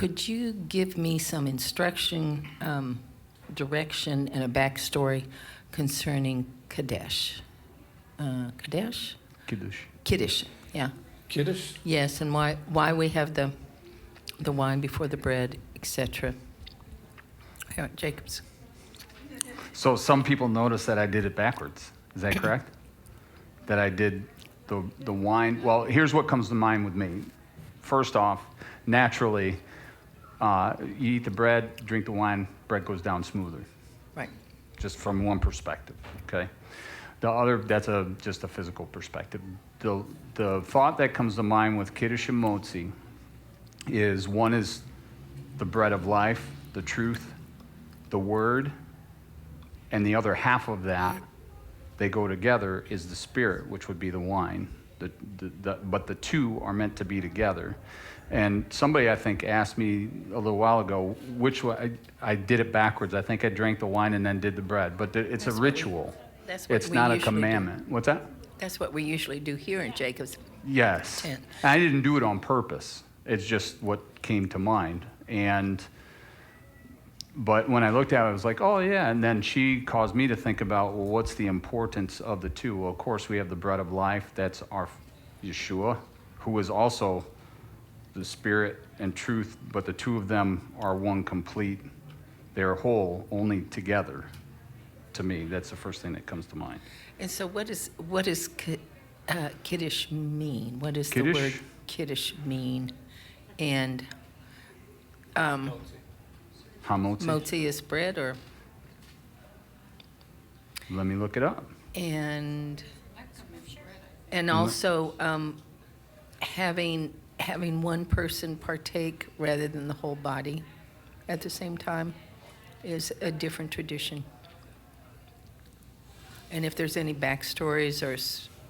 Could you give me some instruction, direction, and a backstory concerning Kiddush? Kiddush? Kiddush. Kiddush, yeah. Kiddush? Yes, and why we have the wine before the bread, etc. Here, Jacobs. So some people notice that I did it backwards. Is that correct? That I did the wine. Well, here's what comes to mind with me. First off, naturally, you eat the bread, drink the wine, bread goes down smoother. Right. Just from one perspective, okay? The other, that's just a physical perspective. The thought that comes to mind with Kiddush and Motzi is one is the bread of life, the truth, the word, and the other half of that, they go together, is the spirit, which would be the wine. But the two are meant to be together. And somebody, I think, asked me a little while ago, which way I did it backwards. I think I drank the wine and then did the bread. But it's That's a ritual. It's we not a usually commandment. do. What's that? That's what we usually do here in Jacobs. Yes. Tent. I didn't do it on purpose. It's just what came to mind. But when I looked at it, I was like, oh, yeah. And then she caused me to think about, well, what's the importance of the two? Well, of course, we have the bread of life. That's our Yeshua, who is also the spirit and truth, but the two of them are one complete. They're whole, only together. To me, that's the first thing that comes to mind. And so what does Kiddush mean? What does Kiddush? the word Kiddush mean? And Hamotzi. motzi is bread, or Let me look it up. and also having one person partake rather than the whole body at the same time is a different tradition. And if there's any backstories, or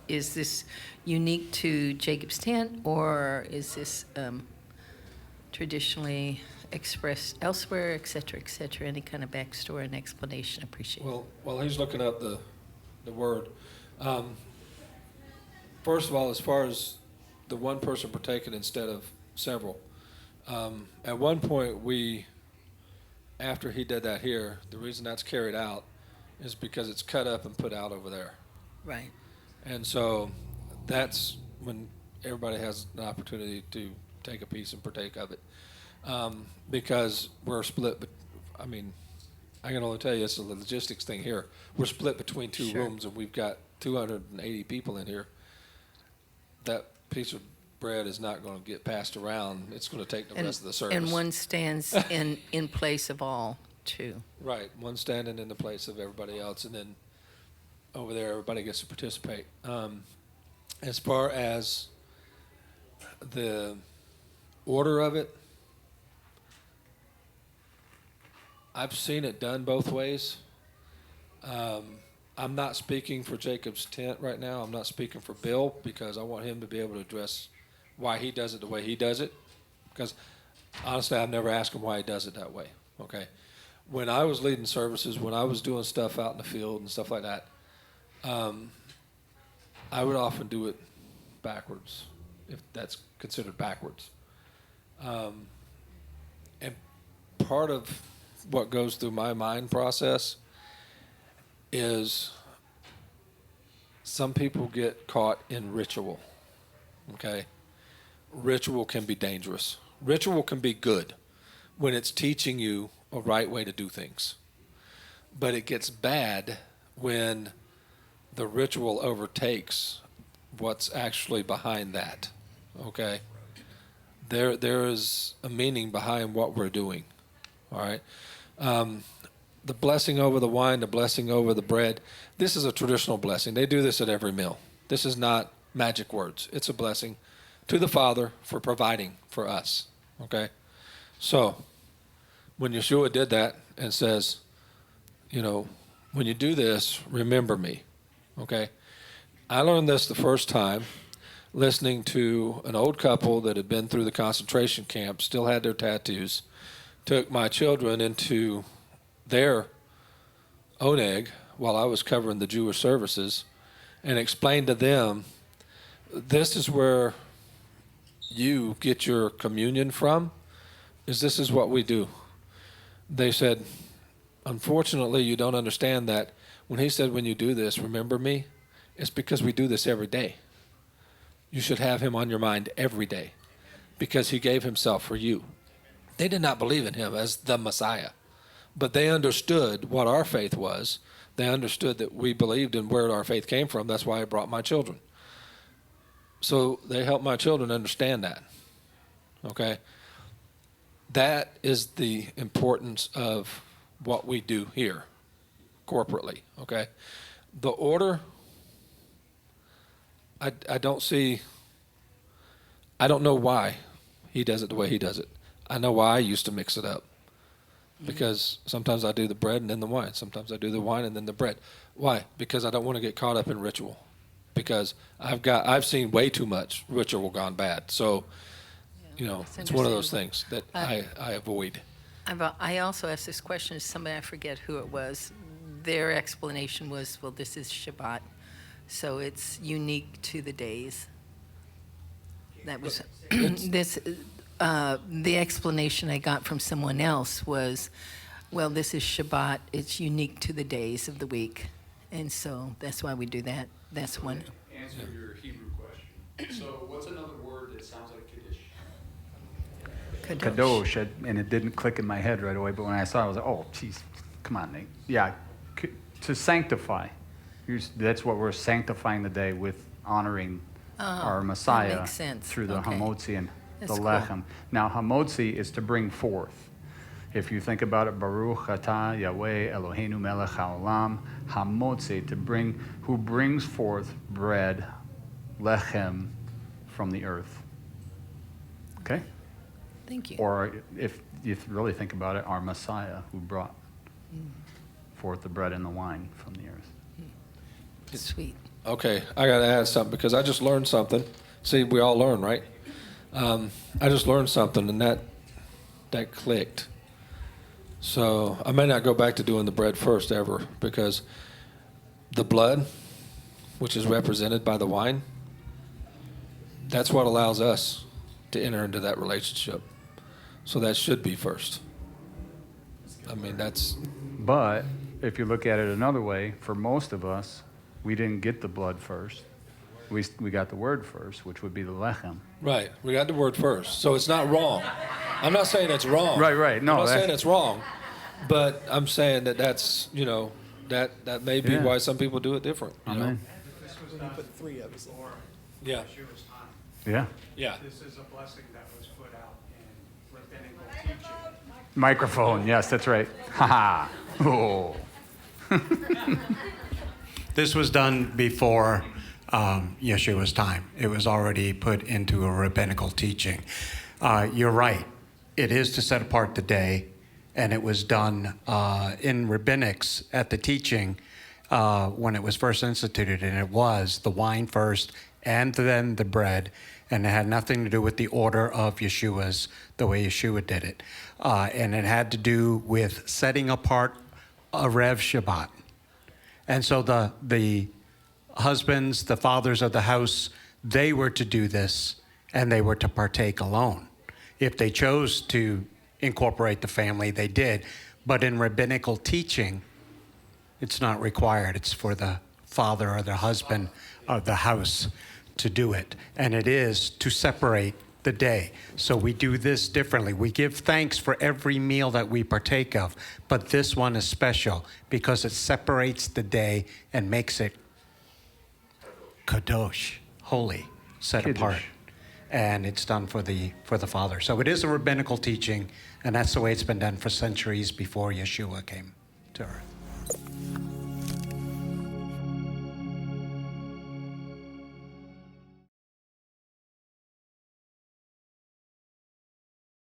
is this unique to Jacob's tent, or is this traditionally expressed elsewhere, et cetera, any kind of backstory and explanation? Appreciate it. Well, while he's looking up the word, first of all, as far as the one person partaking instead of several, at one point after he did that here, the reason that's carried out is because it's cut up and put out over there. Right. And so that's when everybody has an opportunity to take a piece and partake of it. Because we're split, but I mean, I can only tell you it's a logistics thing here. We're split between two Sure. rooms, and we've got 280 people in here. That piece of bread is not going to get passed around. It's going to take the rest of the service. And one stands in place of all, too. Right, one standing in the place of everybody else, and then over there, everybody gets to participate. As far as the order of it, I've seen it done both ways. I'm not speaking for Jacob's tent right now. I'm not speaking for Bill, because I want him to be able to address why he does it the way he does it. Because honestly, I've never asked him why he does it that way. Okay. When I was leading services, when I was doing stuff out in the field and stuff like that, I would often do it backwards, if that's considered backwards. And part of what goes through my mind process is some people get caught in ritual, okay? Ritual can be dangerous. Ritual can be good when it's teaching you a right way to do things. But it gets bad when the ritual overtakes what's actually behind that, okay? There is a meaning behind what we're doing, all right? The blessing over the wine, the blessing over the bread, this is a traditional blessing. They do this at every meal. This is not magic words. It's a blessing to the Father for providing for us, okay? So when Yeshua did that and says, when you do this, remember me, okay? I learned this the first time listening to an old couple that had been through the concentration camp, still had their tattoos, took my children into their oneg while I was covering the Jewish services and explained to them, this is where you get your communion from, is this is what we do. They said, unfortunately, you don't understand that when he said, when you do this, remember me, it's because we do this every day. You should have him on your mind every day because he gave himself for you. They did not believe in him as the Messiah, but they understood what our faith was. They understood that we believed in where our faith came from. That's why I brought my children. So they helped my children understand that. Okay? That is the importance of what we do here corporately. Okay? The order, I don't see, I don't know why he does it the way he does it. I know why I used to mix it up. Because sometimes I do the bread and then the wine. Sometimes I do the wine and then the bread. Why? Because I don't want to get caught up in ritual. Because I've seen way too much ritual gone bad. So, it's one of those things that I avoid. I also asked this question to somebody, I forget who it was. Their explanation was, well, this is Shabbat, so it's unique to the days. That was this. The explanation I got from someone else was, well, this is Shabbat. It's unique to the days of the week, and so that's why we do that. That's one. Answer your Hebrew question. So, what's another word that sounds like Kiddush? Kadosh, and it didn't click in my head right away, but when I saw it, I was like, oh, geez, come on, Nate. Yeah, to sanctify. That's what we're sanctifying the day with, honoring our Messiah makes sense. through the Okay. hamotzi and That's the cool. lechem. Now, hamotzi is to bring forth. If you think about it, Baruch atah Yahweh Eloheinu melech haolam, hamotzi, to bring, who brings forth bread, lechem, from the earth. Okay? Thank you. Or if you really think about it, our Messiah, who brought forth the bread and the wine from the earth. Sweet. Okay, I got to add something because I just learned something. See, we all learn, right? I just learned something, and that clicked. So I may not go back to doing the bread first ever because the blood, which is represented by the wine, that's what allows us to enter into that relationship. So that should be first. I mean, that's... But if you look at it another way, for most of us, we didn't get the blood first. We got the word first, which would be the lechem. Right. We got the word first. So it's not wrong. I'm not saying it's wrong. Right. No, I'm not saying it's wrong. But I'm saying that's, that may be why some people do it different. You know? This was done put three of us before Yeah. Yeshua's time. Yeah. Yeah. This is a blessing that was put out in rabbinical teaching. Microphone. Yes, that's right. Ha ha. Oh. This was done before Yeshua's time. It was already put into a rabbinical teaching. You're right. It is to set apart the day, and it was done in rabbinics at the teaching when it was first instituted, and it was the wine first and then the bread, and it had nothing to do with the order of Yeshua's, the way Yeshua did it. And it had to do with setting apart a Rev Shabbat. And so the husbands, the fathers of the house, they were to do this, and they were to partake alone. If they chose to incorporate the family, they did. But in rabbinical teaching, it's not required. It's for the father or the husband of the house to do it. And it is to separate the day. So we do this differently. We give thanks for every meal that we partake of, but this one is special because it separates the day and makes it kadosh, holy, set Kiddush. apart. And it's done for the Father. So it is a rabbinical teaching, and that's the way it's been done for centuries before Yeshua came to earth.